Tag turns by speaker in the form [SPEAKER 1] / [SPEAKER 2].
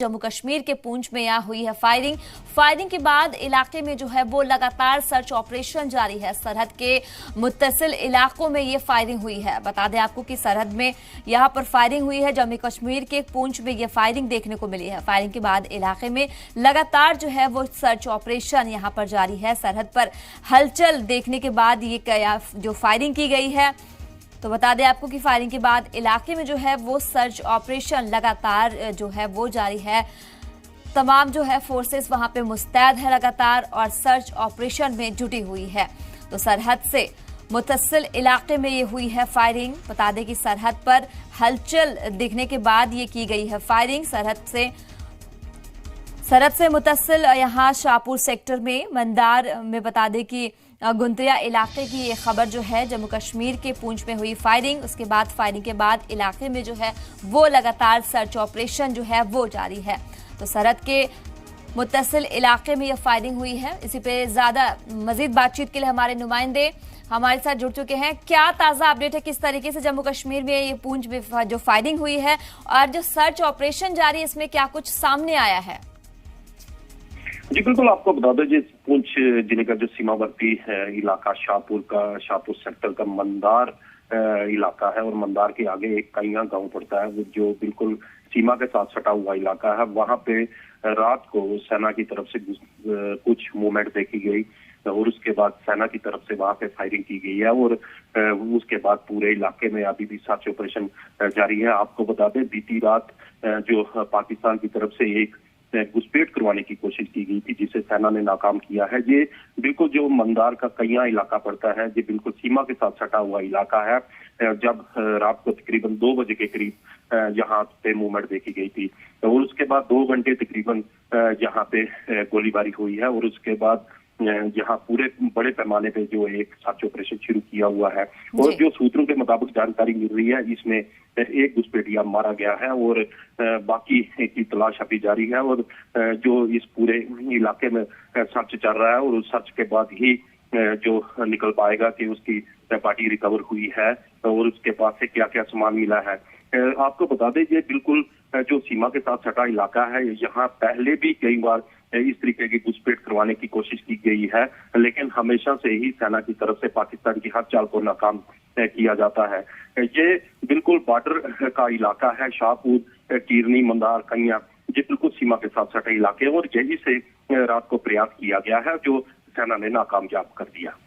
[SPEAKER 1] जम्मू कश्मीर के पूंछ में यहां हुई है फायरिंग के बाद इलाके में जो है वो लगातार सर्च ऑपरेशन जारी है। सरहद के मुत्तसिल इलाकों में ये फायरिंग हुई है। बता दें आपको कि सरहद में यहां पर फायरिंग हुई है। जम्मू कश्मीर के पूंछ में ये फायरिंग देखने को मिली है। फायरिंग के बाद इलाके में लगातार जो है वो सर्च ऑपरेशन यहां पर जारी है। सरहद पर हलचल देखने के बाद ये जो फायरिंग की गई है, तो बता दें आपको कि फायरिंग के बाद इलाके में जो है वो सर्च ऑपरेशन लगातार जो है वो जारी है। तमाम जो है फोर्सेस वहां पे मुस्तैद है लगातार और सर्च ऑपरेशन में जुटी हुई है। तो सरहद से मुत्तसिल इलाके में ये हुई है फायरिंग। बता दें कि सरहद पर हलचल दिखने के बाद ये की गई है फायरिंग। सरहद से मुत्तसिल यहाँ शाहपुर सेक्टर में मंदार में बता दें कि गुंतरिया इलाके की ये खबर जो है जम्मू कश्मीर के पूंछ में हुई फायरिंग, उसके बाद फायरिंग के बाद इलाके में जो है वो लगातार सर्च ऑपरेशन जो है वो जारी है। तो सरहद के मुत्तसिल इलाके में ये फायरिंग हुई है। इसी पे ज्यादा मजीद बातचीत के लिए हमारे नुमाइंदे हमारे साथ जुड़ चुके हैं। क्या ताजा अपडेट है, किस तरीके से जम्मू कश्मीर में ये पूंछ में जो फायरिंग हुई है और जो सर्च ऑपरेशन जारी है इसमें क्या कुछ सामने आया है?
[SPEAKER 2] जी बिल्कुल, आपको बता दें जी पुंछ जिले का जो सीमावर्ती इलाका शाहपुर सेक्टर का मंदार इलाका है और मंदार के आगे एक कईया गांव पड़ता है, वो जो बिल्कुल सीमा के साथ सटा हुआ इलाका है। वहां पे रात को सेना की तरफ से कुछ मूवमेंट देखी गई और उसके बाद सेना की तरफ से वहां पे फायरिंग की गई है और उसके बाद पूरे इलाके में अभी भी सर्च ऑपरेशन जारी है। आपको बता दें बीती रात जो पाकिस्तान की तरफ से एक घुसपैठ करवाने की कोशिश की गई थी, जिसे सेना ने नाकाम किया है। ये बिल्कुल जो मंदार का कईया इलाका पड़ता है, ये बिल्कुल सीमा के साथ सटा हुआ इलाका है। जब रात को तकरीबन 2 बजे के करीब यहाँ पे मूवमेंट देखी गई थी और उसके बाद 2 घंटे तकरीबन यहाँ पे गोलीबारी हुई है और उसके बाद यहाँ पूरे बड़े पैमाने पे जो एक सर्च ऑपरेशन शुरू किया हुआ है। और जो सूत्रों के मुताबिक जानकारी मिल रही है, इसमें एक घुसपैठिया मारा गया है और बाकी की तलाश अभी जारी है और जो इस पूरे इलाके में सर्च चल रहा है और उस सर्च के बाद ही जो निकल पाएगा कि उसकी बॉडी रिकवर हुई है और उसके पास से क्या क्या सामान मिला है। आपको बता दें ये बिल्कुल जो सीमा के साथ सटा इलाका है, यहाँ पहले भी कई बार इस तरीके की घुसपैठ करवाने की कोशिश की गई है, लेकिन हमेशा से ही सेना की तरफ से पाकिस्तान की हर चाल को नाकाम किया जाता है। ये बिल्कुल बॉर्डर का इलाका है, शाहपुर, कीरनी, मंदार, कईया, ये बिल्कुल सीमा के साथ सटे इलाके और यही से रात को प्रयास किया गया है जो सेना ने नाकामयाब कर दिया।